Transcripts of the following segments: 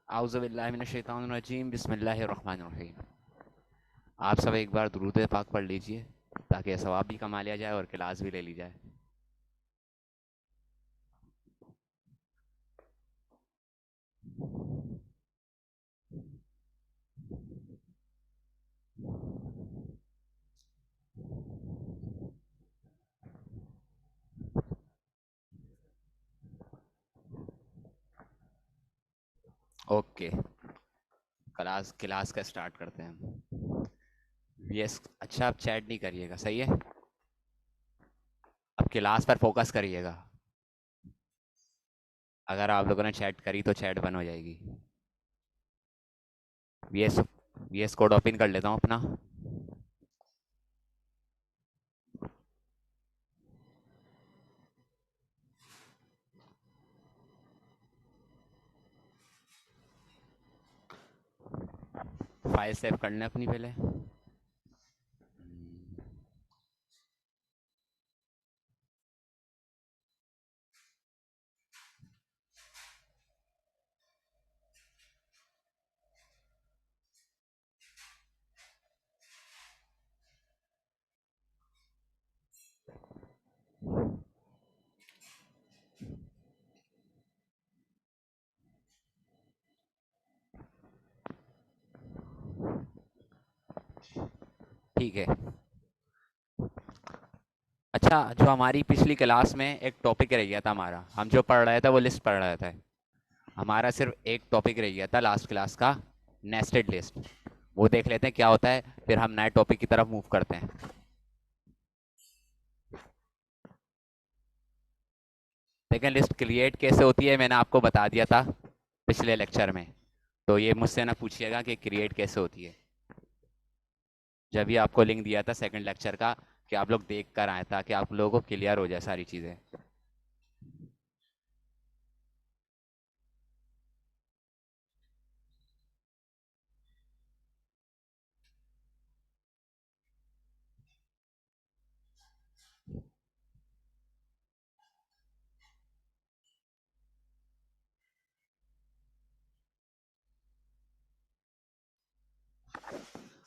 आऊज़ु बिल्लाहि मिनश शैतानिर रजीम बिस्मिल्लाहिर रहमानिर रहीम। आप सब एक बार दुरूद पाक पढ़ लीजिए ताकि सवाब भी कमा लिया जाए और क्लास भी ले ली जाए। ओके, क्लास क्लास का स्टार्ट करते हैं हम। यस, अच्छा आप चैट नहीं करिएगा, सही है। अब क्लास पर फोकस करिएगा। अगर आप लोगों ने चैट करी तो चैट बंद हो जाएगी। यस, यस कोड ओपन कर लेता हूँ अपना। फाइल सेव कर लें अपनी पहले। ठीक है। अच्छा, जो हमारी पिछली क्लास में एक टॉपिक रह गया था हमारा, हम जो पढ़ रहे थे वो लिस्ट पढ़ रहे थे। हमारा सिर्फ एक टॉपिक रह गया था लास्ट क्लास का, नेस्टेड लिस्ट। वो देख लेते हैं क्या होता है, फिर हम नए टॉपिक की तरफ मूव करते हैं। लेकिन लिस्ट क्रिएट कैसे होती है मैंने आपको बता दिया था पिछले लेक्चर में, तो ये मुझसे ना पूछिएगा कि क्रिएट कैसे होती है। जब भी आपको लिंक दिया था सेकंड लेक्चर का कि आप लोग देख कर आए, ताकि आप लोगों को क्लियर हो जाए सारी चीज़ें।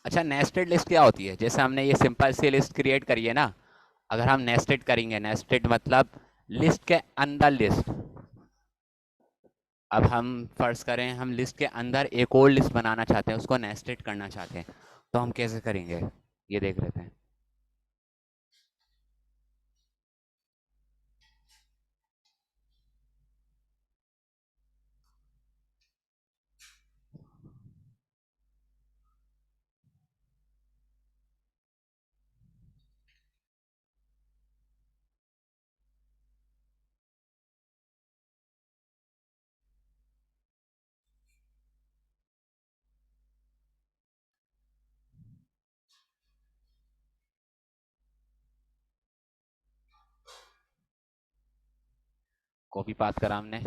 अच्छा, नेस्टेड लिस्ट क्या होती है? जैसे हमने ये सिंपल सी लिस्ट क्रिएट करी है ना, अगर हम नेस्टेड करेंगे, नेस्टेड मतलब लिस्ट के अंदर लिस्ट। अब हम फर्ज करें हम लिस्ट के अंदर एक और लिस्ट बनाना चाहते हैं, उसको नेस्टेड करना चाहते हैं, तो हम कैसे करेंगे ये देख लेते हैं। कॉपी पास करा हमने,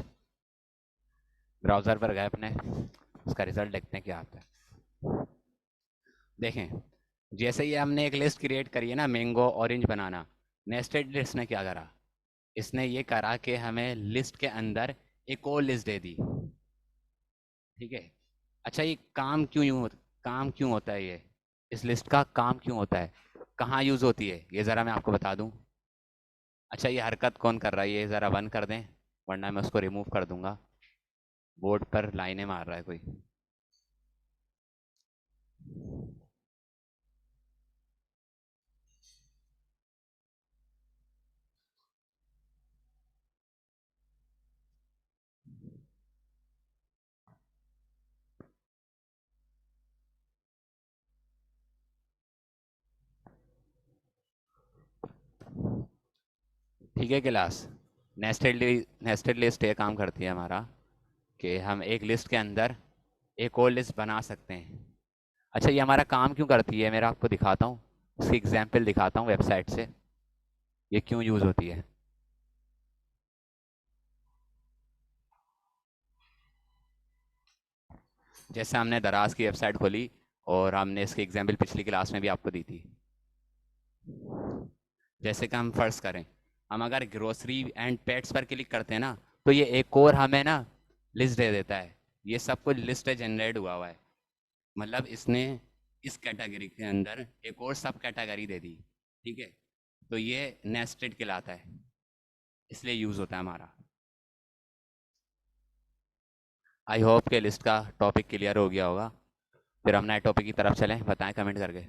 ब्राउज़र पर गए अपने, उसका रिजल्ट देखते हैं क्या आता है। देखें, जैसे ही हमने एक लिस्ट क्रिएट करी है ना, मैंगो ऑरेंज बनाना, नेस्टेड लिस्ट ने क्या करा, इसने ये करा कि हमें लिस्ट के अंदर एक और लिस्ट दे दी। ठीक है। अच्छा, ये काम क्यों होता है, ये इस लिस्ट का काम क्यों होता है, कहाँ यूज़ होती है, ये ज़रा मैं आपको बता दूँ। अच्छा, ये हरकत कौन कर रहा है, ये ज़रा बंद कर दें, वरना मैं उसको रिमूव कर दूंगा। बोर्ड पर लाइनें मार रहा है कोई। ठीक है क्लास। नेस्टेड लिस्ट ये काम करती है हमारा कि हम एक लिस्ट के अंदर एक और लिस्ट बना सकते हैं। अच्छा, ये हमारा काम क्यों करती है, मेरा आपको दिखाता हूँ, इसकी एग्जाम्पल दिखाता हूँ वेबसाइट से, ये क्यों यूज़ होती है। जैसे हमने दराज की वेबसाइट खोली और हमने इसकी एग्जाम्पल पिछली क्लास में भी आपको दी थी। जैसे कि हम फर्ज करें, हम अगर ग्रोसरी एंड पेट्स पर क्लिक करते हैं ना, तो ये एक और हमें ना लिस्ट दे देता है ये सब कुछ लिस्ट जनरेट हुआ है। मतलब इसने इस कैटेगरी के अंदर एक और सब कैटेगरी दे दी। ठीक है, तो ये नेस्टेड कहलाता है, इसलिए यूज़ होता है हमारा। आई होप के लिस्ट का टॉपिक क्लियर हो गया होगा। फिर हम नए टॉपिक की तरफ चलें, बताएं कमेंट करके।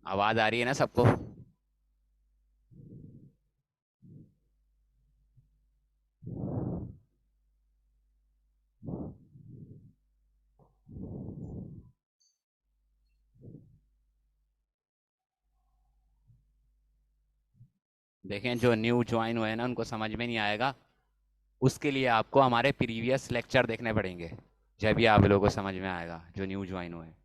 आवाज़ आ रही है ना सबको? देखें, जो न्यू ज्वाइन हुए हैं ना, उनको समझ में नहीं आएगा। उसके लिए आपको हमारे प्रीवियस लेक्चर देखने पड़ेंगे, जब भी आप लोगों को समझ में आएगा, जो न्यू ज्वाइन हुए हैं।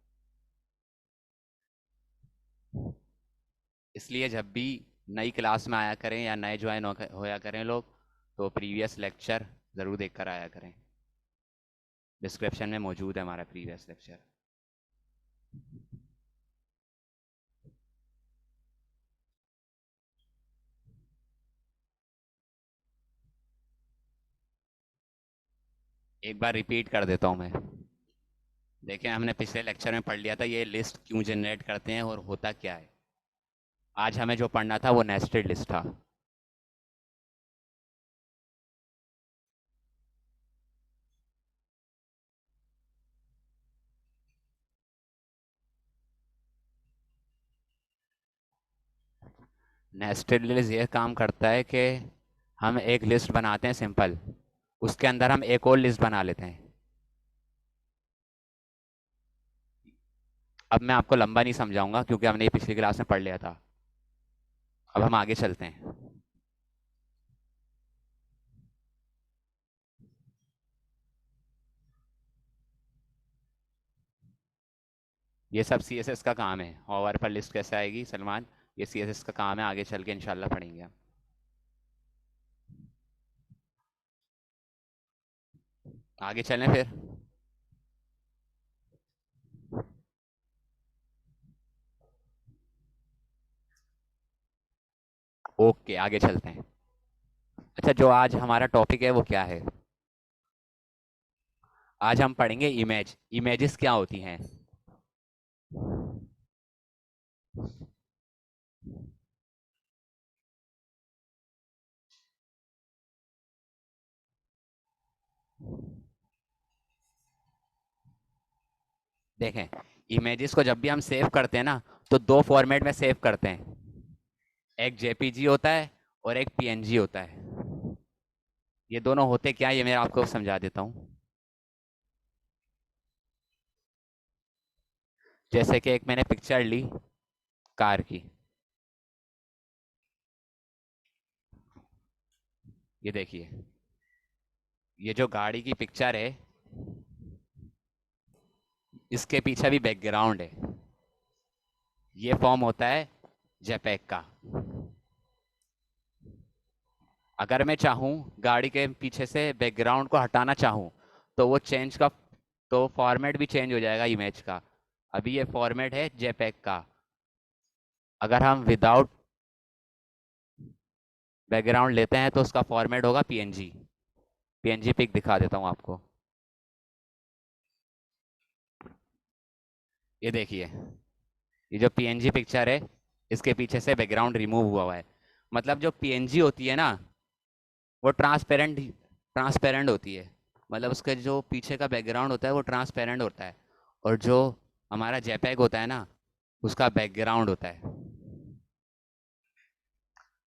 इसलिए जब भी नई क्लास में आया करें या नए ज्वाइन होया करें लोग, तो प्रीवियस लेक्चर ज़रूर देख कर आया करें। डिस्क्रिप्शन में मौजूद है हमारा प्रीवियस लेक्चर। एक बार रिपीट कर देता हूँ मैं। देखें, हमने पिछले लेक्चर में पढ़ लिया था ये लिस्ट क्यों जनरेट करते हैं और होता क्या है। आज हमें जो पढ़ना था वो नेस्टेड लिस्ट था। नेस्टेड लिस्ट ये काम करता है कि हम एक लिस्ट बनाते हैं सिंपल, उसके अंदर हम एक और लिस्ट बना लेते हैं। अब मैं आपको लंबा नहीं समझाऊंगा क्योंकि हमने ये पिछली क्लास में पढ़ लिया था। अब हम आगे चलते हैं। ये सब CSS का काम है। होवर पर लिस्ट कैसे आएगी सलमान, ये CSS का काम है, आगे चल के इंशाल्लाह पढ़ेंगे हम। आगे चलें फिर। ओके, आगे चलते हैं। अच्छा, जो आज हमारा टॉपिक है वो क्या है? आज हम पढ़ेंगे इमेज। इमेजेस क्या होती हैं? देखें, इमेजेस को जब भी हम सेव करते हैं ना, तो दो फॉर्मेट में सेव करते हैं। एक JPG होता है और एक PNG होता है। ये दोनों होते क्या है, ये मैं आपको समझा देता हूँ। जैसे कि एक मैंने पिक्चर ली कार की, ये देखिए, ये जो गाड़ी की पिक्चर है, इसके पीछे भी बैकग्राउंड है। ये फॉर्म होता है जेपैग का। अगर मैं चाहूँ गाड़ी के पीछे से बैकग्राउंड को हटाना चाहूँ, तो वो चेंज का, तो फॉर्मेट भी चेंज हो जाएगा इमेज का। अभी ये फॉर्मेट है जेपैग का। अगर हम विदाउट बैकग्राउंड लेते हैं तो उसका फॉर्मेट होगा PNG। PNG पिक दिखा देता हूँ आपको। ये देखिए, ये जो PNG पिक्चर है, इसके पीछे से बैकग्राउंड रिमूव हुआ है। मतलब जो PNG होती है ना, वो ट्रांसपेरेंट होती है। मतलब उसके जो पीछे का बैकग्राउंड होता है वो ट्रांसपेरेंट होता है, और जो हमारा जेपैग होता है ना, उसका बैकग्राउंड होता है।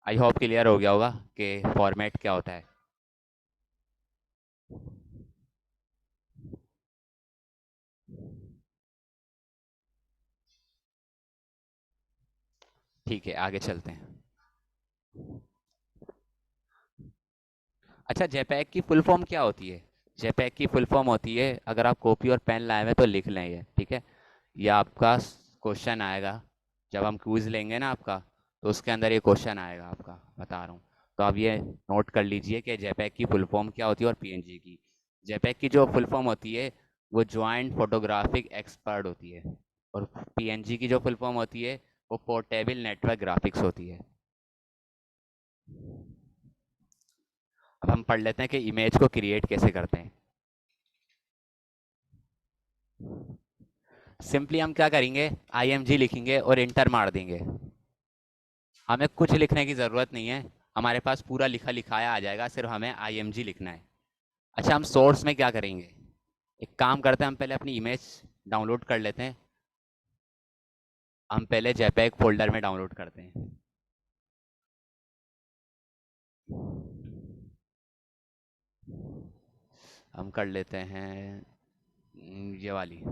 आई होप क्लियर हो गया होगा कि फॉर्मेट क्या होता है। ठीक है, आगे चलते हैं। अच्छा, जेपैग की फुल फॉर्म क्या होती है? जेपैग की फुल फॉर्म होती है, अगर आप कॉपी और पेन लाए हुए हैं तो लिख लें ये, ठीक है। ये आपका क्वेश्चन आएगा जब हम क्विज लेंगे ना आपका, तो उसके अंदर ये क्वेश्चन आएगा आपका, बता रहा हूँ। तो आप ये नोट कर लीजिए कि जेपैग की फुल फॉर्म क्या होती है और PNG की। जेपैग की जो फुल फॉर्म होती है वो जॉइंट फोटोग्राफिक एक्सपर्ट होती है, और PNG की जो फुल फॉर्म होती है वो पोर्टेबल नेटवर्क ग्राफिक्स होती है। अब हम पढ़ लेते हैं कि इमेज को क्रिएट कैसे करते हैं। सिंपली हम क्या करेंगे, IMG लिखेंगे और इंटर मार देंगे। हमें कुछ लिखने की ज़रूरत नहीं है, हमारे पास पूरा लिखा लिखाया आ जाएगा, सिर्फ हमें IMG लिखना है। अच्छा, हम सोर्स में क्या करेंगे, एक काम करते हैं, हम पहले अपनी इमेज डाउनलोड कर लेते हैं। हम पहले जेपीईजी फोल्डर में डाउनलोड करते हैं। हम कर लेते हैं ये वाली।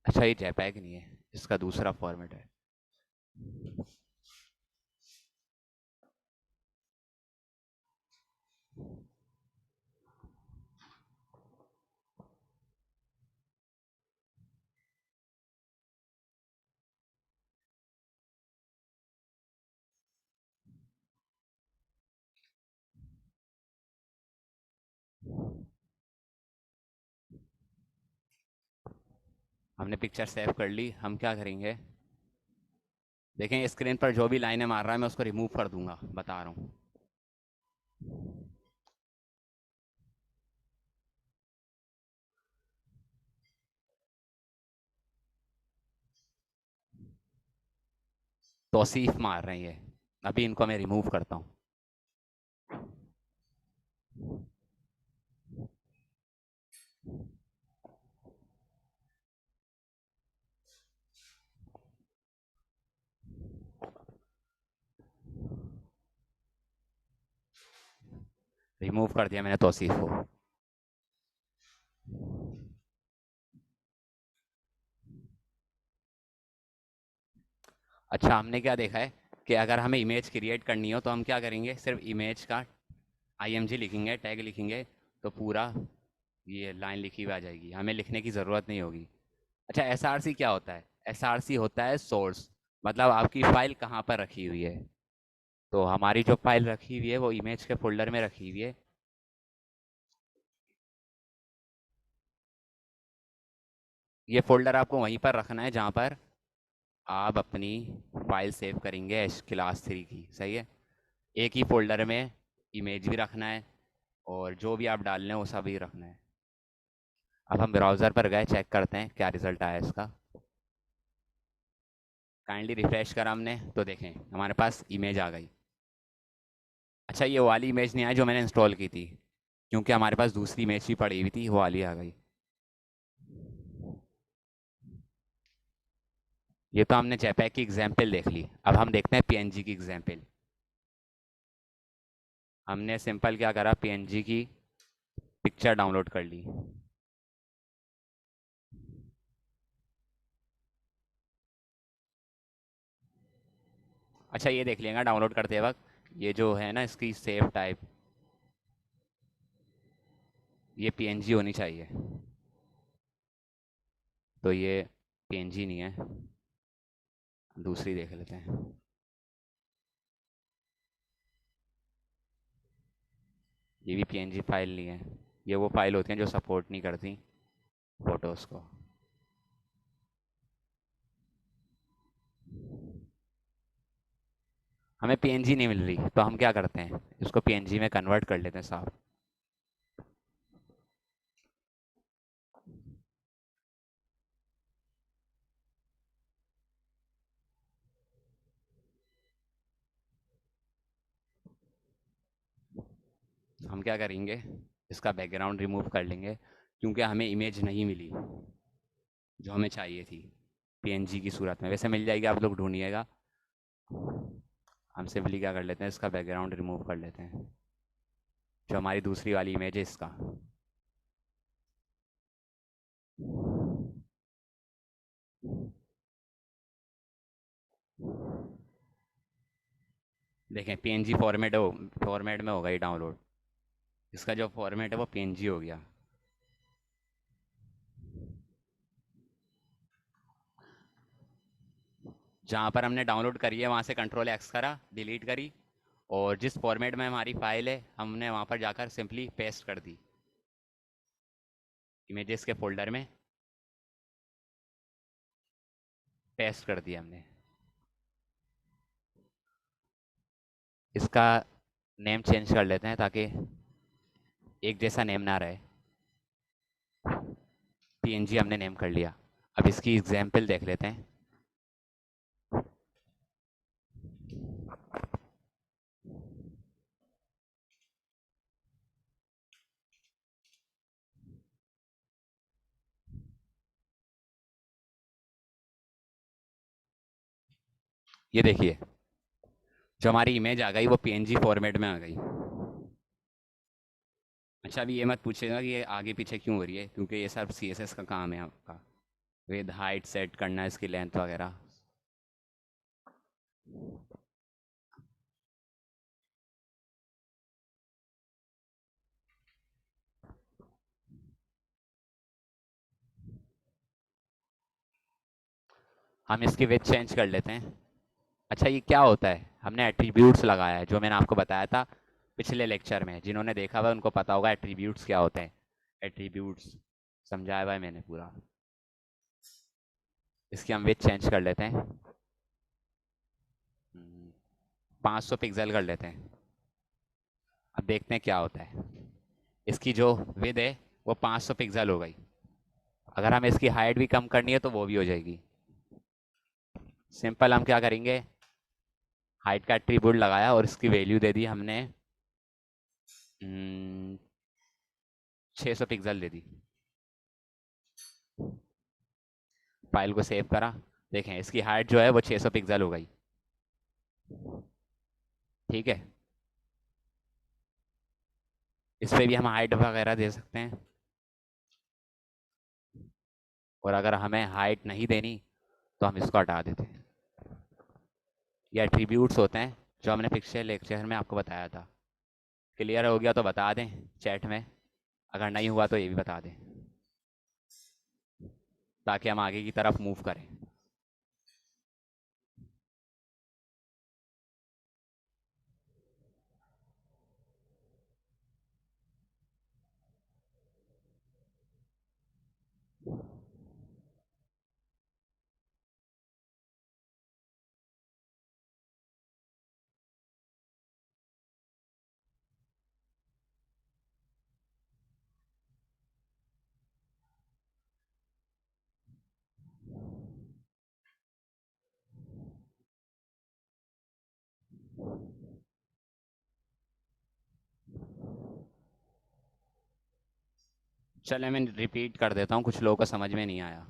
अच्छा, ये जेपीईजी नहीं है, इसका दूसरा फॉर्मेट है। हमने पिक्चर सेव कर ली। हम क्या करेंगे, देखें स्क्रीन पर जो भी लाइनें मार रहा है मैं उसको रिमूव कर दूंगा, बता रहा हूँ। तौसीफ मार रहे हैं ये, अभी इनको मैं रिमूव करता हूँ। रिमूव कर दिया मैंने तौसीफ को। अच्छा, हमने क्या देखा है कि अगर हमें इमेज क्रिएट करनी हो तो हम क्या करेंगे, सिर्फ इमेज का IMG लिखेंगे, टैग लिखेंगे, तो पूरा ये लाइन लिखी हुई आ जाएगी, हमें लिखने की ज़रूरत नहीं होगी। अच्छा, SRC क्या होता है, SRC होता है सोर्स, मतलब आपकी फ़ाइल कहाँ पर रखी हुई है। तो हमारी जो फाइल रखी हुई है वो इमेज के फोल्डर में रखी हुई है। ये फोल्डर आपको वहीं पर रखना है जहाँ पर आप अपनी फाइल सेव करेंगे क्लास 3 की, सही है। एक ही फोल्डर में इमेज भी रखना है और जो भी आप डाल रहे हैं वो सब ही रखना है। अब हम ब्राउज़र पर गए, चेक करते हैं क्या रिज़ल्ट आया इसका। काइंडली रिफ्रेश करा हमने तो देखें हमारे पास इमेज आ गई। अच्छा, ये वाली इमेज नहीं आई जो मैंने इंस्टॉल की थी, क्योंकि हमारे पास दूसरी इमेज भी पड़ी हुई थी, वो वाली आ गई। ये तो हमने जेपीईजी की एग्जाम्पल देख ली, अब हम देखते हैं PNG की एग्जाम्पल। हमने सिंपल क्या करा, PNG की पिक्चर डाउनलोड कर ली। अच्छा, ये देख लेगा डाउनलोड करते वक्त, ये जो है ना इसकी सेव टाइप, ये PNG होनी चाहिए। तो ये PNG नहीं है, दूसरी देख लेते हैं। ये भी PNG फाइल नहीं है, ये वो फाइल होती हैं जो सपोर्ट नहीं करती फोटोज़ को। हमें PNG नहीं मिल रही, तो हम क्या करते हैं, इसको PNG में कन्वर्ट कर लेते हैं साफ। हम क्या करेंगे, इसका बैकग्राउंड रिमूव कर लेंगे, क्योंकि हमें इमेज नहीं मिली जो हमें चाहिए थी PNG की सूरत में। वैसे मिल जाएगी, आप लोग ढूंढिएगा। हम सिंपली क्या कर लेते हैं, इसका बैकग्राउंड रिमूव कर लेते हैं, जो हमारी दूसरी वाली इमेज है इसका। देखें PNG फॉर्मेट में होगा ये डाउनलोड, इसका जो फॉर्मेट है वो PNG हो गया। जहाँ पर हमने डाउनलोड करी है वहाँ से Ctrl+X करा, डिलीट करी, और जिस फॉर्मेट में हमारी फाइल है हमने वहाँ पर जाकर सिंपली पेस्ट कर दी इमेजेस के फोल्डर में। पेस्ट कर दिया हमने। इसका नेम चेंज कर लेते हैं ताकि एक जैसा नेम ना रहे। पीएनजी हमने नेम कर लिया। अब इसकी एग्जाम्पल देख लेते हैं। ये देखिए, जो हमारी इमेज आ गई वो पीएनजी फॉर्मेट में आ गई। अच्छा, अभी ये मत पूछेगा कि ये आगे पीछे क्यों हो रही है, क्योंकि ये सब सीएसएस का काम है आपका, विद हाइट सेट करना, इसकी लेंथ वगैरह। हम इसकी विथ चेंज कर लेते हैं। अच्छा, ये क्या होता है, हमने एट्रीब्यूट्स लगाया है, जो मैंने आपको बताया था पिछले लेक्चर में। जिन्होंने देखा हुआ है उनको पता होगा एट्रीब्यूट्स क्या होते हैं। एट्रीब्यूट्स समझाया हुआ है मैंने पूरा। इसकी हम विथ चेंज कर लेते हैं। 500 पिक्सल कर लेते हैं। अब देखते हैं क्या होता है। इसकी जो विद है वो 500 पिक्सल हो गई। अगर हमें इसकी हाइट भी कम करनी है तो वो भी हो जाएगी। सिंपल, हम क्या करेंगे, हाइट का एट्रीब्यूट लगाया और इसकी वैल्यू दे दी हमने 600 पिक्सल दे दी। फाइल को सेव करा। देखें, इसकी हाइट जो है वो 600 पिक्सल हो गई। ठीक है, इस पर भी हम हाइट वगैरह दे सकते हैं। और अगर हमें हाइट नहीं देनी तो हम इसको हटा देते हैं। ये एट्रीब्यूट्स होते हैं जो हमने पिछले लेक्चर में आपको बताया था। क्लियर हो गया तो बता दें चैट में, अगर नहीं हुआ तो ये भी बता दें, ताकि हम आगे की तरफ मूव करें। चले, मैं रिपीट कर देता हूँ, कुछ लोगों को समझ में नहीं आया।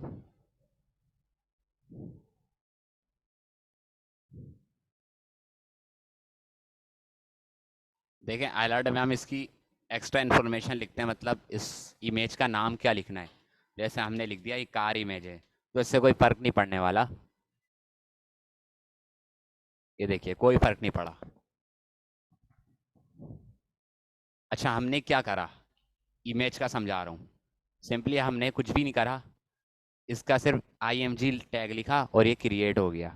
देखें, अलर्ट में हम इसकी एक्स्ट्रा इन्फॉर्मेशन लिखते हैं, मतलब इस इमेज का नाम क्या लिखना है। जैसे हमने लिख दिया ये कार इमेज है, तो इससे कोई फ़र्क नहीं पड़ने वाला। ये देखिए, कोई फ़र्क नहीं पड़ा। अच्छा, हमने क्या करा, इमेज का समझा रहा हूँ। सिंपली हमने कुछ भी नहीं करा, इसका सिर्फ IMG टैग लिखा और ये क्रिएट हो गया।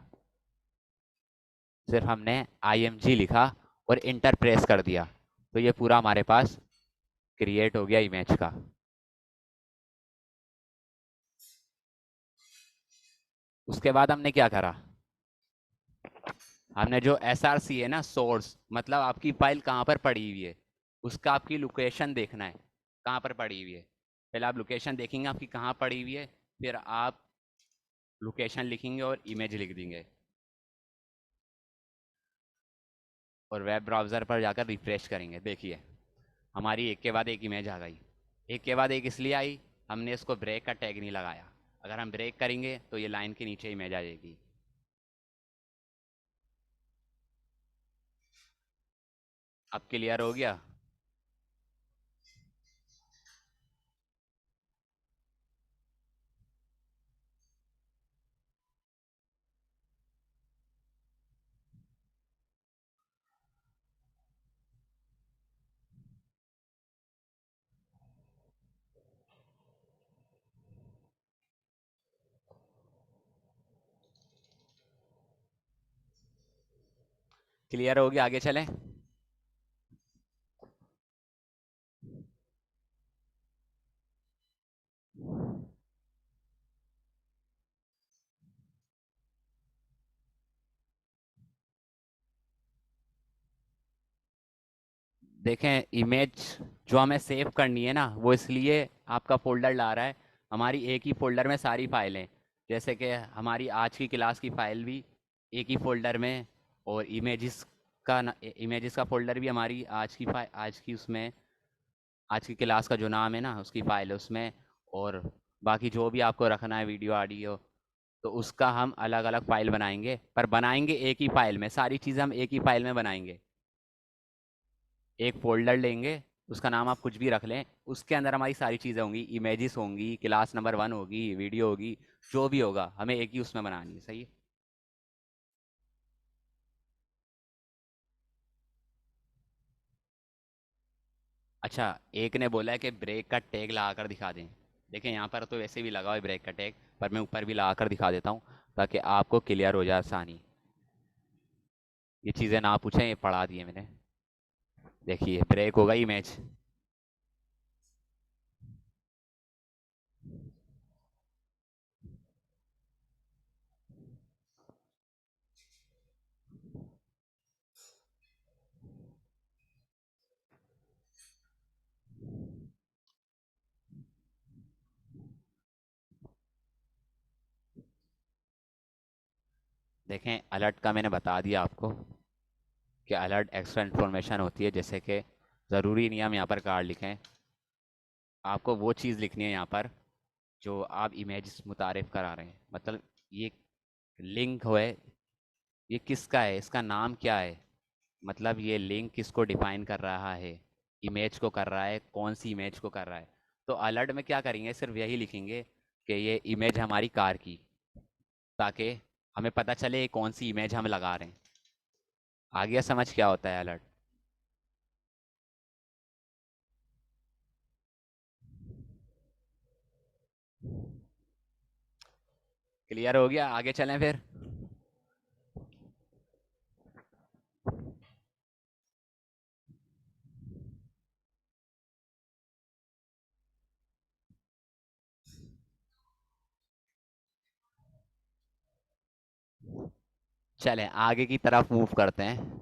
सिर्फ हमने IMG लिखा और इंटर प्रेस कर दिया, तो ये पूरा हमारे पास क्रिएट हो गया इमेज का। उसके बाद हमने क्या करा, हमने जो SRC है ना, सोर्स मतलब आपकी फाइल कहाँ पर पड़ी हुई है, उसका आपकी लोकेशन देखना है, कहाँ पर पड़ी हुई है। पहले आप लोकेशन देखेंगे आपकी कहाँ पड़ी हुई है, फिर आप लोकेशन लिखेंगे और इमेज लिख देंगे, और वेब ब्राउज़र पर जाकर रिफ्रेश करेंगे। देखिए, हमारी एक के बाद एक इमेज आ गई। एक के बाद एक इसलिए आई, हमने इसको ब्रेक का टैग नहीं लगाया। अगर हम ब्रेक करेंगे तो ये लाइन के नीचे इमेज आ जाएगी। अब क्लियर हो गया। क्लियर हो गया, आगे चलें। देखें इमेज जो हमें सेव करनी है ना, वो इसलिए आपका फोल्डर ला रहा है। हमारी एक ही फोल्डर में सारी फाइलें, जैसे कि हमारी आज की क्लास की फाइल भी एक ही फोल्डर में, और इमेजेस का फोल्डर भी हमारी आज की उसमें, आज की क्लास का जो नाम है ना उसकी फ़ाइल है उसमें। और बाकी जो भी आपको रखना है वीडियो ऑडियो, तो उसका हम अलग अलग फ़ाइल बनाएंगे, पर बनाएंगे एक ही फ़ाइल में, सारी चीज़ें हम एक ही फ़ाइल में बनाएंगे। एक फ़ोल्डर लेंगे, उसका नाम आप कुछ भी रख लें, उसके अंदर हमारी सारी चीज़ें होंगी, इमेजेस होंगी, क्लास नंबर 1 होगी, वीडियो होगी, जो भी होगा हमें एक ही उसमें बनानी है। सही है। अच्छा, एक ने बोला है कि ब्रेक का टैग लगा कर दिखा दें। देखें यहाँ पर तो वैसे भी लगा हुआ है ब्रेक का टैग, पर मैं ऊपर भी लगा कर दिखा देता हूँ ताकि आपको क्लियर हो जाए आसानी। ये चीज़ें ना पूछें, ये पढ़ा दिए मैंने। देखिए ब्रेक होगा इमेज। देखें अलर्ट का मैंने बता दिया आपको कि अलर्ट एक्स्ट्रा इन्फॉर्मेशन होती है, जैसे कि ज़रूरी नहीं हम यहाँ पर कार्ड लिखें, आपको वो चीज़ लिखनी है यहाँ पर जो आप इमेज मुतारिफ करा रहे हैं। मतलब ये लिंक है, ये किसका है, इसका नाम क्या है, मतलब ये लिंक किसको डिफाइन कर रहा है, इमेज को कर रहा है, कौन सी इमेज को कर रहा है। तो अलर्ट में क्या करेंगे, सिर्फ यही लिखेंगे कि ये इमेज हमारी कार की, ताकि हमें पता चले कौन सी इमेज हम लगा रहे हैं। आ गया समझ क्या होता है अलर्ट। क्लियर हो गया, आगे चलें फिर। चलें आगे की तरफ मूव करते हैं।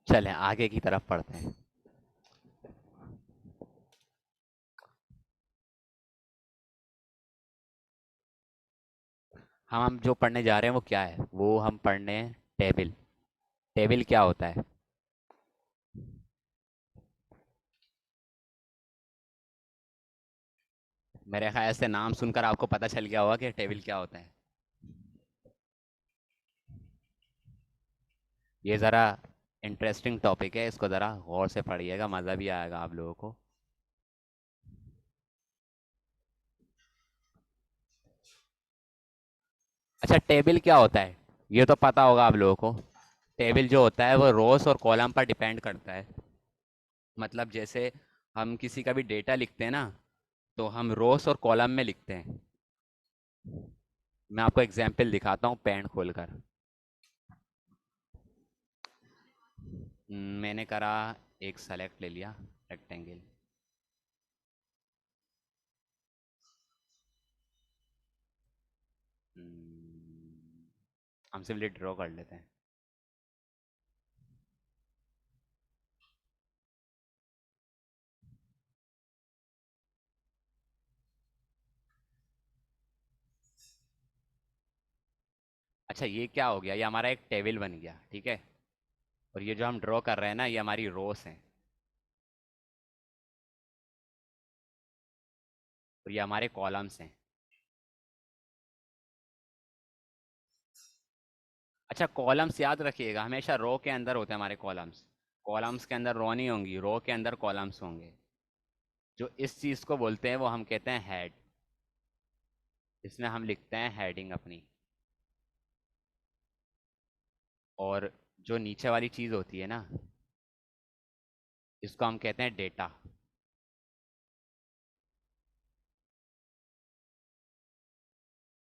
चलें आगे की तरफ पढ़ते हैं। हम जो पढ़ने जा रहे हैं वो क्या है, वो हम पढ़ने हैं टेबल। टेबल क्या होता है। मेरे ख्याल से नाम सुनकर आपको पता चल गया होगा कि टेबल क्या होता है। ये ज़रा इंटरेस्टिंग टॉपिक है, इसको ज़रा गौर से पढ़िएगा, मज़ा भी आएगा आप लोगों को। अच्छा टेबल क्या होता है, ये तो पता होगा आप लोगों को। टेबल जो होता है वो रोस और कॉलम पर डिपेंड करता है। मतलब जैसे हम किसी का भी डेटा लिखते हैं ना, तो हम रोस और कॉलम में लिखते हैं। मैं आपको एग्जांपल दिखाता हूँ पेन खोलकर। मैंने करा, एक सेलेक्ट ले लिया रेक्टेंगल। हम सिर्फ ड्रॉ कर लेते हैं। अच्छा ये क्या हो गया, ये हमारा एक टेबल बन गया, ठीक है। और ये जो हम ड्रॉ कर रहे हैं ना, ये हमारी रोस हैं, और ये हमारे कॉलम्स हैं। अच्छा कॉलम्स याद रखिएगा, हमेशा रो के अंदर होते हैं हमारे कॉलम्स। कॉलम्स के अंदर रो नहीं होंगी, रो के अंदर कॉलम्स होंगे। जो इस चीज़ को बोलते हैं वो हम कहते हैं हेड। इसमें हम लिखते हैं हेडिंग अपनी। और जो नीचे वाली चीज़ होती है ना, इसको हम कहते हैं डेटा।